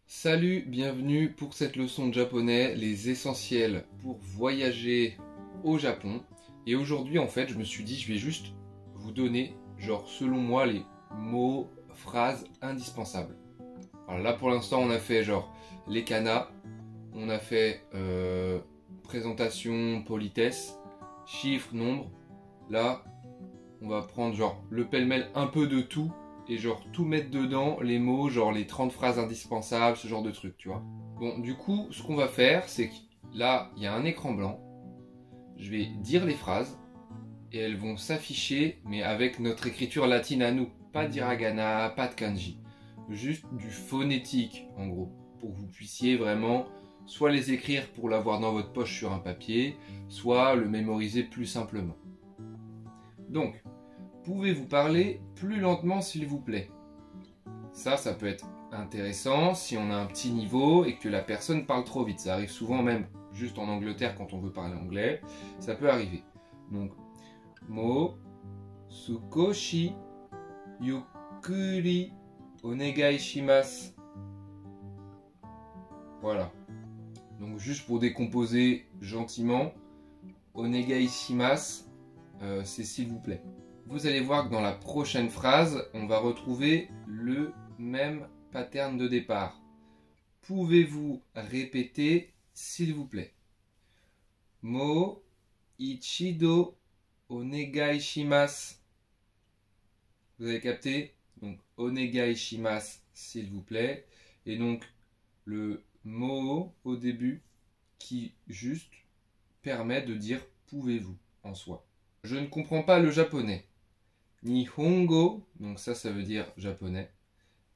Salut, bienvenue pour cette leçon de japonais, les essentiels pour voyager au Japon. Et aujourd'hui, en fait, je me suis dit, je vais juste vous donner, genre, selon moi, les mots, phrases indispensables. Alors là, pour l'instant, on a fait, genre, les kanas, on a fait présentation, politesse, chiffres, nombres. Là, on va prendre, genre, le pêle-mêle un peu de tout. Et genre tout mettre dedans, les mots, genre les 30 phrases indispensables, ce genre de truc, tu vois. Bon, du coup, ce qu'on va faire, c'est que là, il y a un écran blanc. Je vais dire les phrases et elles vont s'afficher, mais avec notre écriture latine à nous. Pas d'hiragana, pas de kanji. Juste du phonétique, en gros. Pour que vous puissiez vraiment soit les écrire pour l'avoir dans votre poche sur un papier, soit le mémoriser plus simplement. Donc, pouvez-vous parler plus lentement s'il vous plaît? Ça peut être intéressant si on a un petit niveau et que la personne parle trop vite. Ça arrive souvent même juste en Angleterre quand on veut parler anglais. Ça peut arriver. Donc, mo, sukoshi, yukuri, onegai shimasu. Voilà. Donc, juste pour décomposer gentiment, onegai shimasu, c'est s'il vous plaît. Vous allez voir que dans la prochaine phrase, on va retrouver le même pattern de départ. Pouvez-vous répéter, s'il vous plaît? Mo ichido onegai shimasu. Vous avez capté? Donc, onegai shimasu, s'il vous plaît. Et donc, le mo au début qui juste permet de dire pouvez-vous en soi. Je ne comprends pas le japonais. Nihongo, donc ça veut dire japonais.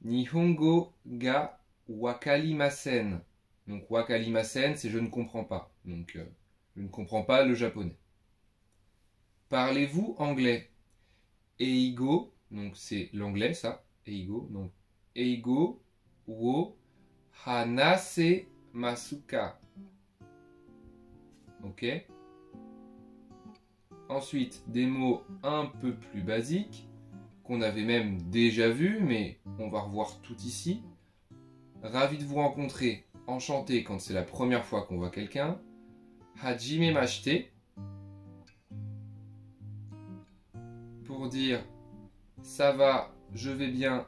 Nihongo ga wakarimasen. Donc wakarimasen, c'est je ne comprends pas. Donc je ne comprends pas le japonais. Parlez-vous anglais? Eigo, donc c'est l'anglais ça. Eigo, donc eigo wo hanasemasu ka. Ok? Ensuite, des mots un peu plus basiques, qu'on avait même déjà vus, mais on va revoir tout ici. Ravi de vous rencontrer, enchanté quand c'est la première fois qu'on voit quelqu'un. Hajimemashite. Pour dire ça va, je vais bien.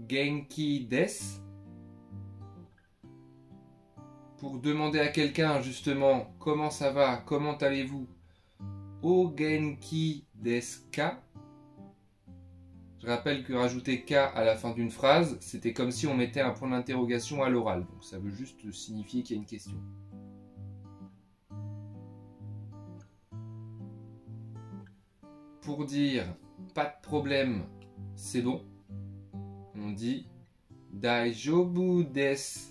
Genki desu. Pour demander à quelqu'un justement comment ça va, comment allez-vous? O genki desu ka. Je rappelle que rajouter K à la fin d'une phrase, c'était comme si on mettait un point d'interrogation à l'oral. Donc ça veut juste signifier qu'il y a une question. Pour dire pas de problème, c'est bon, on dit Daijoubu desu.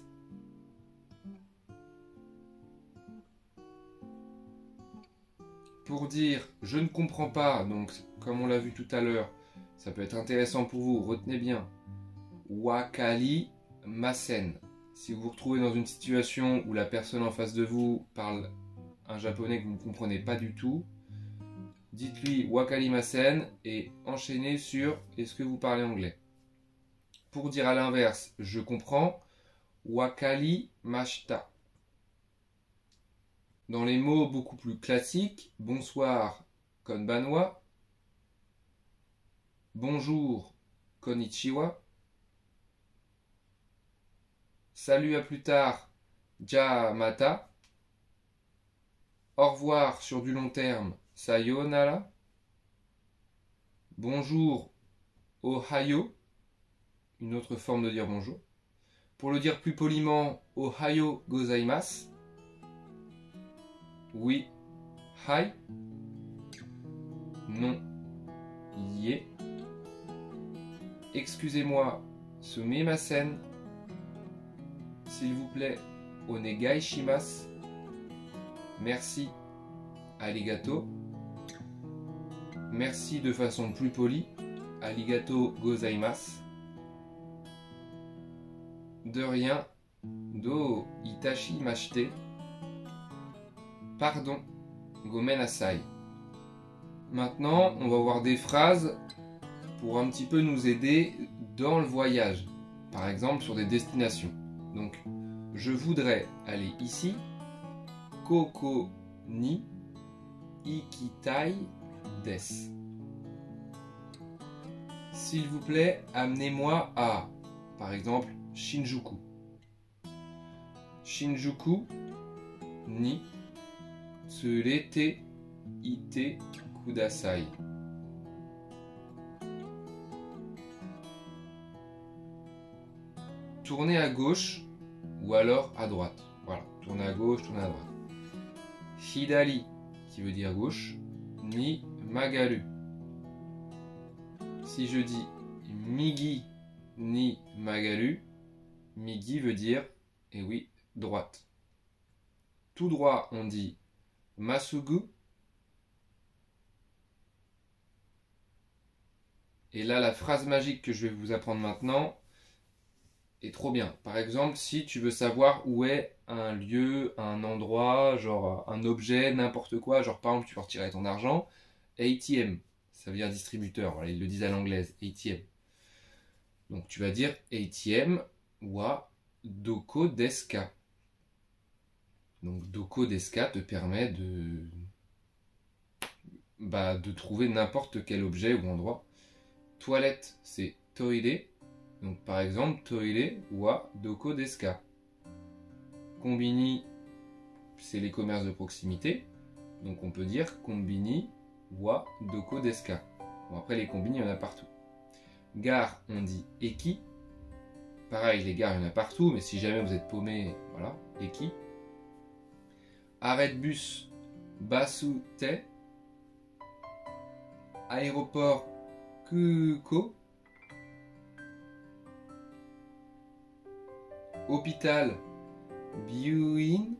Pour dire je ne comprends pas, donc comme on l'a vu tout à l'heure, ça peut être intéressant pour vous, retenez bien. Wakarimasen. Si vous vous retrouvez dans une situation où la personne en face de vous parle un japonais que vous ne comprenez pas du tout, dites-lui wakarimasen et enchaînez sur est-ce que vous parlez anglais. Pour dire à l'inverse, je comprends, wakarimashita. Dans les mots beaucoup plus classiques, bonsoir, konbanwa, bonjour, konnichiwa, salut à plus tard, ja mata, au revoir sur du long terme, sayonara, bonjour, ohayo, une autre forme de dire bonjour. Pour le dire plus poliment, ohayo gozaimasu. Oui, hi. Non, yé. Excusez-moi, sumimasen. S'il vous plaît, onegai shimasu. Merci, arigato. Merci de façon plus polie, arigato gozaimasu. De rien, do itashimashite. Pardon, gomenasai. Maintenant, on va voir des phrases pour un petit peu nous aider dans le voyage. Par exemple, sur des destinations. Donc, je voudrais aller ici. Koko ni ikitai desu. S'il vous plaît, amenez-moi à, par exemple, Shinjuku. Shinjuku ni tsurete ite kudasai. Tournez à gauche ou alors à droite. Voilà, tournez à gauche, tournez à droite. Hidari, qui veut dire gauche, ni magaru. Si je dis migi ni magaru, migi veut dire, eh oui, droite. Tout droit, on dit masugu. Et là, la phrase magique que je vais vous apprendre maintenant est trop bien. Par exemple, si tu veux savoir où est un lieu, un endroit, genre un objet, n'importe quoi, genre par exemple, tu veux retirer ton argent, ATM, ça veut dire distributeur, voilà, ils le disent à l'anglaise, ATM. Donc tu vas dire ATM wa doko desu ka. Donc doko desu ka te permet de trouver n'importe quel objet ou endroit. Toilette, c'est toire. Donc par exemple, toire wa doko desu ka. Konbini, c'est les commerces de proximité. Donc on peut dire konbini wa doko desu ka. Bon, après les kombini, il y en a partout. Gare, on dit eki. Pareil, les gares, il y en a partout, mais si jamais vous êtes paumé, voilà, eki. Arrêt de bus, basu te. Aéroport, kuko. Hôpital, byuin.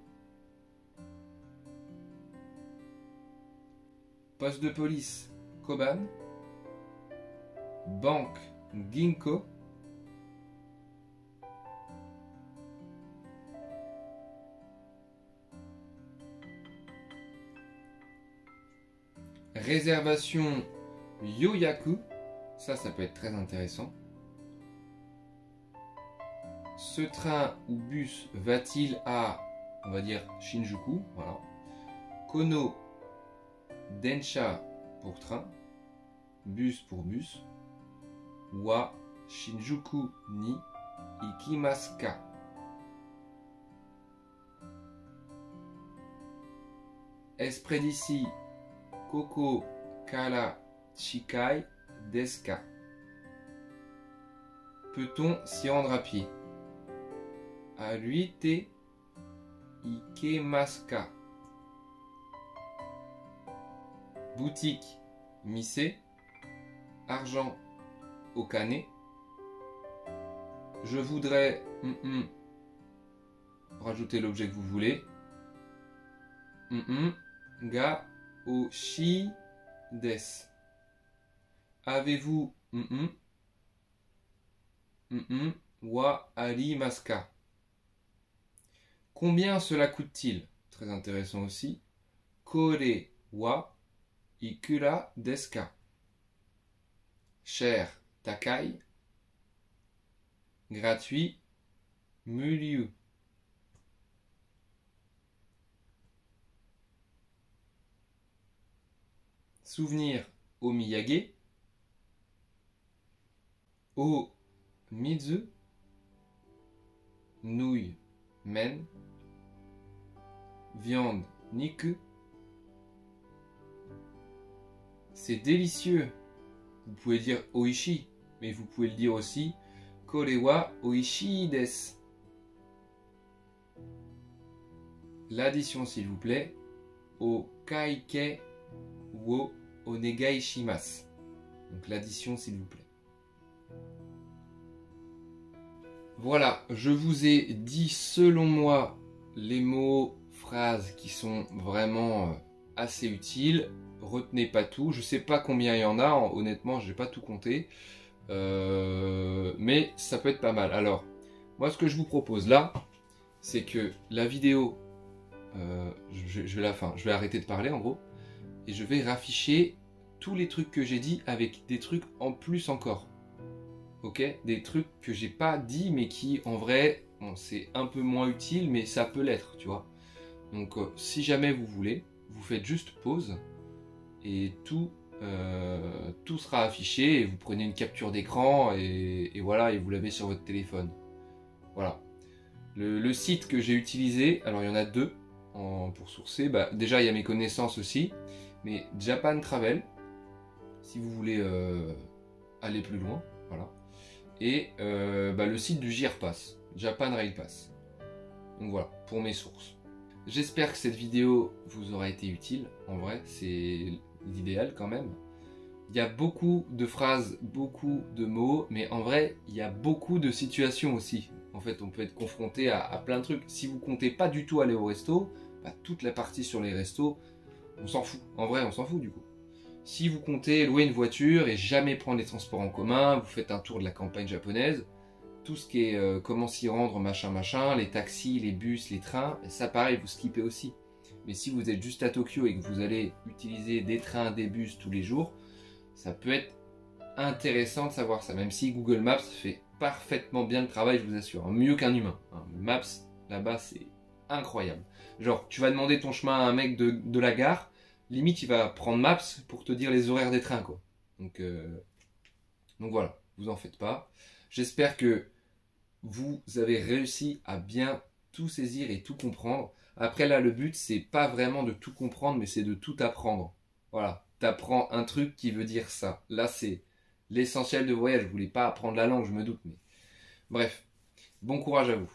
Poste de police, koban. Banque, ginko. Réservation, yoyaku. Ça peut être très intéressant. Ce train ou bus va-t-il à, on va dire, Shinjuku, voilà. Kono, densha pour train, bus pour bus. Wa Shinjuku ni ikimasu ka. Est-ce près d'ici? Koko kara chikai desu ka. Peut-on s'y rendre à pied? Aruite ikemasu ka. Boutique, mise. Argent, okane. Je voudrais rajouter l'objet que vous voulez. Ga oshi desu. Avez-vous wa arimasu ka. Combien cela coûte-t-il? Très intéressant aussi. Kore wa ikura desu ka. Cher, takai. Gratuit, muryu. Souvenir, omiyage. O mizu. Nouille, men. Viande, niku. C'est délicieux. Vous pouvez dire oishi, mais vous pouvez le dire aussi kore wa oishi desu. L'addition, s'il vous plaît. O kaike wo onegai shimasu. Donc l'addition, s'il vous plaît. Voilà, je vous ai dit selon moi les mots, phrases qui sont vraiment assez utiles. Retenez pas tout, je sais pas combien il y en a, honnêtement je n'ai pas tout compté, mais ça peut être pas mal. Alors, moi ce que je vous propose là, c'est que la vidéo, je vais arrêter de parler en gros, et je vais rafficher tous les trucs que j'ai dit avec des trucs en plus encore. Ok, des trucs que j'ai pas dit mais qui en vrai bon, c'est un peu moins utile, mais ça peut l'être, tu vois. Donc si jamais vous voulez, vous faites juste pause et tout sera affiché et vous prenez une capture d'écran et voilà, et vous l'avez sur votre téléphone. Voilà. Le site que j'ai utilisé, alors il y en a deux pour sourcer. Bah, déjà il y a mes connaissances aussi, mais Japan Travel, si vous voulez aller plus loin, voilà. Et le site du JRPass, Japan Rail Pass. Donc voilà, pour mes sources. J'espère que cette vidéo vous aura été utile. En vrai, c'est l'idéal quand même. Il y a beaucoup de phrases, beaucoup de mots, mais en vrai, il y a beaucoup de situations aussi. En fait, on peut être confronté à plein de trucs. Si vous comptez pas du tout aller au resto, bah, toute la partie sur les restos, on s'en fout. En vrai, on s'en fout du coup. Si vous comptez louer une voiture et jamais prendre les transports en commun, vous faites un tour de la campagne japonaise, tout ce qui est comment s'y rendre, machin, les taxis, les bus, les trains, ça pareil, vous skippez aussi. Mais si vous êtes juste à Tokyo et que vous allez utiliser des trains, des bus tous les jours, ça peut être intéressant de savoir ça, même si Google Maps fait parfaitement bien le travail, je vous assure, mieux qu'un humain. Maps, là-bas, c'est incroyable. Genre, tu vas demander ton chemin à un mec de la gare, limite, il va prendre Maps pour te dire les horaires des trains, quoi. Donc voilà, vous en faites pas. J'espère que vous avez réussi à bien tout saisir et tout comprendre. Après là, le but, c'est pas vraiment de tout comprendre, mais c'est de tout apprendre. Voilà, t'apprends un truc qui veut dire ça. Là, c'est l'essentiel de voyage. Je voulais pas apprendre la langue, je me doute, mais bref, bon courage à vous.